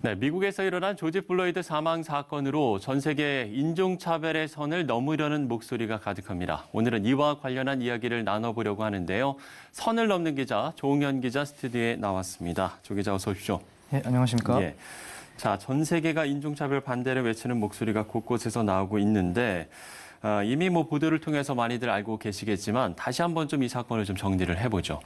네, 미국에서 일어난 조지 플로이드 사망 사건으로 전 세계 인종차별의 선을 넘으려는 목소리가 가득합니다. 오늘은 이와 관련한 이야기를 나눠보려고 하는데요. 선을 넘는 기자 조응현 기자 스튜디오에 나왔습니다. 조 기자 어서 오십시오. 네, 안녕하십니까? 예. 자, 전 세계가 인종차별 반대를 외치는 목소리가 곳곳에서 나오고 있는데 이미 보도를 통해서 많이들 알고 계시겠지만 다시 한번 좀 이 사건을 좀 정리를 해보죠.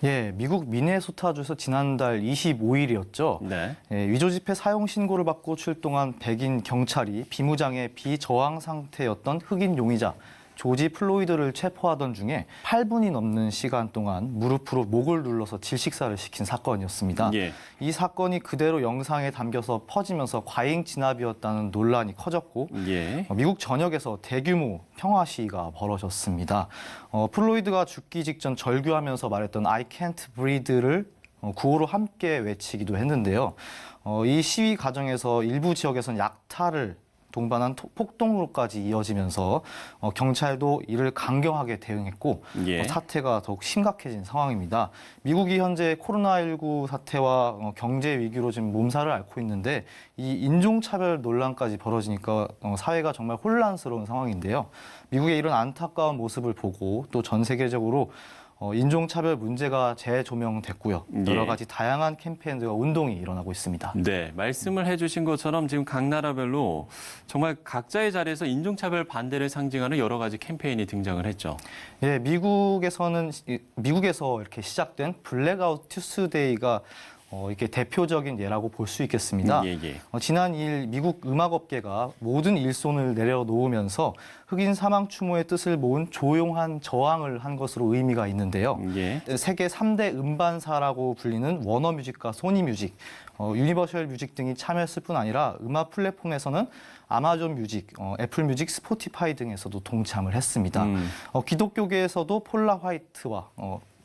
예, 미국 미네소타주에서 지난달 25일이었죠. 네. 예, 위조 지폐 사용 신고를 받고 출동한 백인 경찰이 비무장의 비저항 상태였던 흑인 용의자 조지 플로이드를 체포하던 중에 8분이 넘는 시간 동안 무릎으로 목을 눌러서 질식사를 시킨 사건이었습니다. 예. 이 사건이 그대로 영상에 담겨서 퍼지면서 과잉 진압이었다는 논란이 커졌고 예. 미국 전역에서 대규모 평화 시위가 벌어졌습니다. 플로이드가 죽기 직전 절규하면서 말했던 I can't breathe를 구호로 함께 외치기도 했는데요. 이 시위 과정에서 일부 지역에서는 약탈을 동반한 폭동으로까지 이어지면서 경찰도 이를 강경하게 대응했고 예. 사태가 더욱 심각해진 상황입니다. 미국이 현재 코로나19 사태와 경제 위기로 지금 몸살을 앓고 있는데 이 인종차별 논란까지 벌어지니까 사회가 정말 혼란스러운 상황인데요. 미국의 이런 안타까운 모습을 보고 또 전 세계적으로 인종차별 문제가 재조명됐고요. 여러 가지 다양한 캠페인과 운동이 일어나고 있습니다. 네, 말씀을 해주신 것처럼 지금 각 나라별로 정말 각자의 자리에서 인종차별 반대를 상징하는 여러 가지 캠페인이 등장을 했죠. 예, 미국에서 이렇게 시작된 블랙아웃 투스데이가 이게 대표적인 예라고 볼 수 있겠습니다. 예. 지난 2일 미국 음악업계가 모든 일손을 내려놓으면서 흑인 사망 추모의 뜻을 모은 조용한 저항을 한 것으로 의미가 있는데요. 예. 세계 3대 음반사라고 불리는 워너뮤직과 소니뮤직, 유니버셜 뮤직 등이 참여했을 뿐 아니라 음악 플랫폼에서는 아마존 뮤직, 애플 뮤직, 스포티파이 등에서도 동참을 했습니다. 기독교계에서도 폴라 화이트와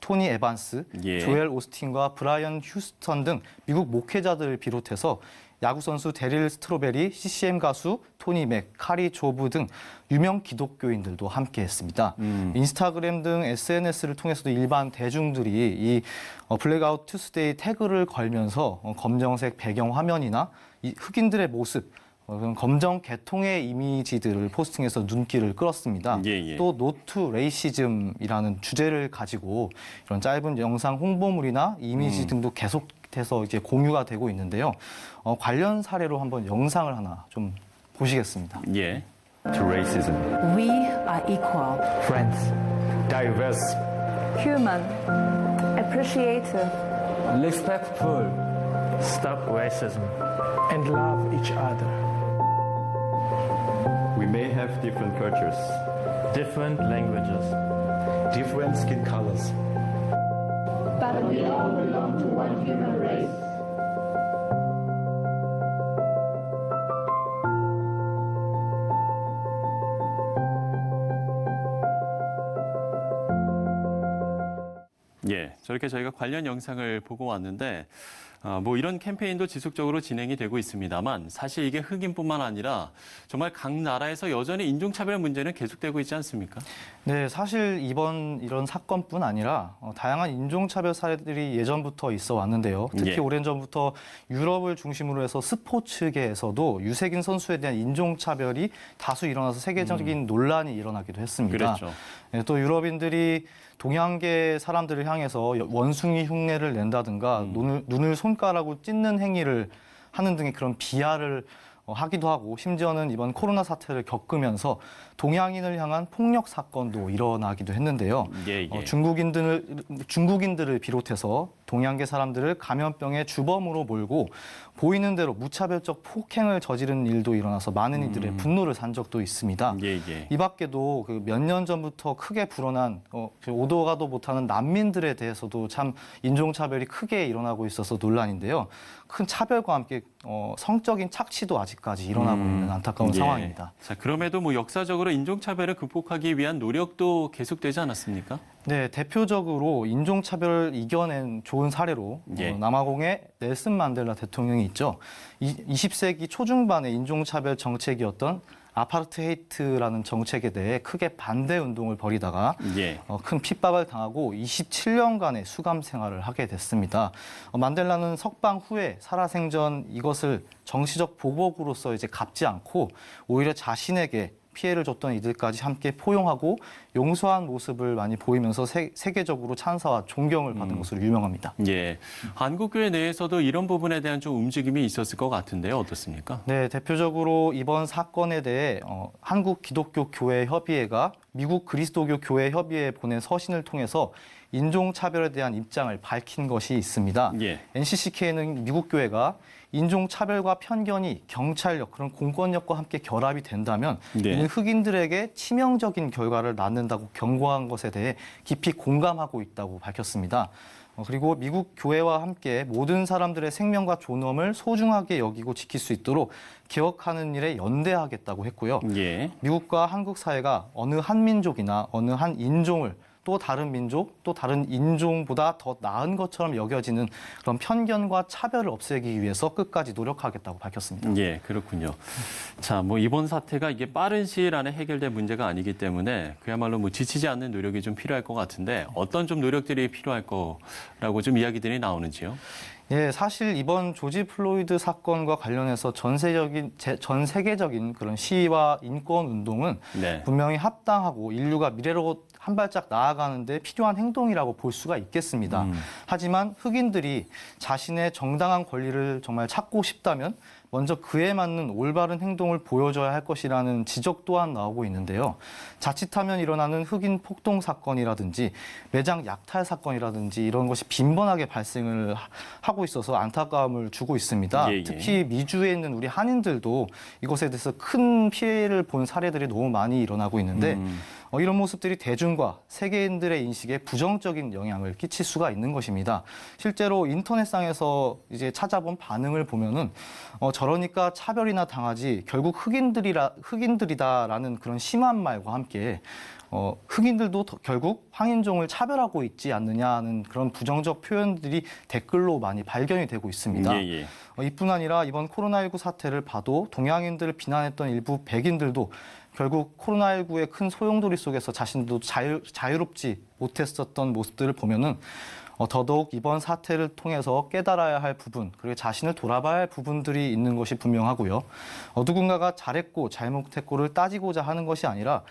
토니 에반스, 예. 조엘 오스틴과 브라이언 휴스턴 등 미국 목회자들을 비롯해서 야구선수 데릴 스트로베리, CCM 가수 토니 맥, 카리 조브 등 유명 기독교인들도 함께했습니다. 인스타그램 등 SNS를 통해서도 일반 대중들이 이 블랙아웃 투스데이 태그를 걸면서 검정색 배경 화면이나 이 흑인들의 모습, 검정 계통의 이미지들을 포스팅해서 눈길을 끌었습니다. 예. 또 노투 레이시즘이라는 주제를 가지고 이런 짧은 영상 홍보물이나 이미지 등도 계속해서 이제 공유가 되고 있는데요. 관련 사례로 한번 영상을 하나 좀 보시겠습니다. 예. To racism. We are equal, Friends. Diverse. human, appreciative, Respectful. Stop racism and love each other. We may have different cultures, Different languages. Different skin colors. But we all belong to one human race. 예, 저렇게 저희가 관련 영상을 보고 왔는데 이런 캠페인도 지속적으로 진행이 되고 있습니다만 사실 이게 흑인뿐만 아니라 정말 각 나라에서 여전히 인종차별 문제는 계속되고 있지 않습니까? 네, 사실 이런 사건뿐 아니라 다양한 인종차별 사례들이 예전부터 있어 왔는데요. 특히 예. 오랜 전부터 유럽을 중심으로 해서 스포츠계에서도 유색인 선수에 대한 인종차별이 다수 일어나서 세계적인 논란이 일어나기도 했습니다. 그렇죠. 네, 또 유럽인들이 동양계 사람들을 향해서 원숭이 흉내를 낸다든가 눈을 손가락으로 찢는 행위를 하는 등의 그런 비하를 하기도 하고 심지어는 이번 코로나 사태를 겪으면서 동양인을 향한 폭력 사건도 일어나기도 했는데요. 예. 중국인들을 비롯해서 동양계 사람들을 감염병의 주범으로 몰고 보이는 대로 무차별적 폭행을 저지른 일도 일어나서 많은 이들의 분노를 산 적도 있습니다. 예. 이 밖에도 몇 년 전부터 크게 불어난 오도 가도 못하는 난민들에 대해서도 참 인종차별이 크게 일어나고 있어서 논란인데요. 큰 차별과 함께 성적인 착취도 아직까지 일어나고 있는 안타까운 예. 상황입니다. 자, 그럼에도 역사적으로 인종차별을 극복하기 위한 노력도 계속되지 않았습니까? 네, 대표적으로 인종차별을 이겨낸 좋은 사례로 예. 남아공의 넬슨 만델라 대통령이 있죠. 20세기 초중반의 인종차별 정책이었던 아파르트헤이트라는 정책에 대해 크게 반대 운동을 벌이다가 예. 큰 핍박을 당하고 27년간의 수감 생활을 하게 됐습니다. 만델라는 석방 후에 살아생전 이것을 정치적 보복으로서 이제 갚지 않고 오히려 자신에게 피해를 줬던 이들까지 함께 포용하고 용서한 모습을 많이 보이면서 세계적으로 찬사와 존경을 받은 것으로 유명합니다. 예. 한국교회 내에서도 이런 부분에 대한 좀 움직임이 있었을 것 같은데요. 어떻습니까? 네, 대표적으로 이번 사건에 대해 한국 기독교 교회 협의회가 미국 그리스도교 교회 협의회에 보낸 서신을 통해서 인종차별에 대한 입장을 밝힌 것이 있습니다. 예. NCCK는 미국 교회가 인종차별과 편견이 경찰력, 그런 공권력과 함께 결합이 된다면 네. 이는 흑인들에게 치명적인 결과를 낳는다고 경고한 것에 대해 깊이 공감하고 있다고 밝혔습니다. 그리고 미국 교회와 함께 모든 사람들의 생명과 존엄을 소중하게 여기고 지킬 수 있도록 개혁하는 일에 연대하겠다고 했고요. 예. 미국과 한국 사회가 어느 한 민족이나 어느 한 인종을 또 다른 민족, 또 다른 인종보다 더 나은 것처럼 여겨지는 그런 편견과 차별을 없애기 위해서 끝까지 노력하겠다고 밝혔습니다. 예, 그렇군요. 자, 뭐 이번 사태가 이게 빠른 시일 안에 해결될 문제가 아니기 때문에 그야말로 뭐 지치지 않는 노력이 좀 필요할 것 같은데 어떤 좀 노력들이 필요할 거라고 좀 이야기들이 나오는지요? 예, 사실 이번 조지 플로이드 사건과 관련해서 전 세계적인 그런 시위와 인권 운동은 네. 분명히 합당하고 인류가 미래로 한 발짝 나아가는데 필요한 행동이라고 볼 수가 있겠습니다. 하지만 흑인들이 자신의 정당한 권리를 정말 찾고 싶다면 먼저 그에 맞는 올바른 행동을 보여줘야 할 것이라는 지적 또한 나오고 있는데요. 자칫하면 일어나는 흑인 폭동 사건이라든지 매장 약탈 사건이라든지 이런 것이 빈번하게 발생을 하고 있어서 안타까움을 주고 있습니다. 예, 예. 특히 미주에 있는 우리 한인들도 이것에 대해서 큰 피해를 본 사례들이 너무 많이 일어나고 있는데 이런 모습들이 대중과 세계인들의 인식에 부정적인 영향을 끼칠 수가 있는 것입니다. 실제로 인터넷상에서 이제 찾아본 반응을 보면은 저러니까 차별이나 당하지 결국 흑인들이다라는 그런 심한 말과 함께 흑인들도 결국 황인종을 차별하고 있지 않느냐는 그런 부정적 표현들이 댓글로 많이 발견이 되고 있습니다. 예, 예. 이뿐 아니라 이번 코로나19 사태를 봐도 동양인들을 비난했던 일부 백인들도 결국 코로나19의 큰 소용돌이 속에서 자신도 자유롭지 못했었던 모습들을 보면은 더더욱 이번 사태를 통해서 깨달아야 할 부분, 그리고 자신을 돌아봐야 할 부분들이 있는 것이 분명하고요. 누군가가 잘했고 잘못했고를 따지고자 하는 것이 아니라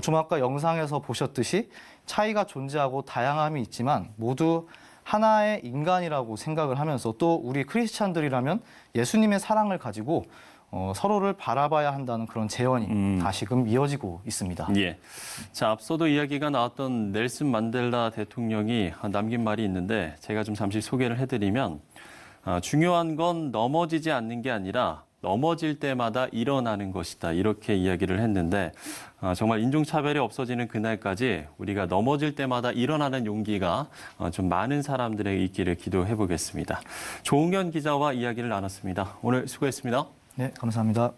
좀 아까 영상에서 보셨듯이 차이가 존재하고 다양함이 있지만 모두 하나의 인간이라고 생각을 하면서 또 우리 크리스찬들이라면 예수님의 사랑을 가지고 서로를 바라봐야 한다는 그런 제언이 다시금 이어지고 있습니다. 예. 자, 앞서도 이야기가 나왔던 넬슨 만델라 대통령이 남긴 말이 있는데 제가 좀 잠시 소개를 해드리면 중요한 건 넘어지지 않는 게 아니라 넘어질 때마다 일어나는 것이다. 이렇게 이야기를 했는데 정말 인종차별이 없어지는 그날까지 우리가 넘어질 때마다 일어나는 용기가 좀 많은 사람들에게 있기를 기도해 보겠습니다. 조응현 기자와 이야기를 나눴습니다. 오늘 수고했습니다. 네, 감사합니다.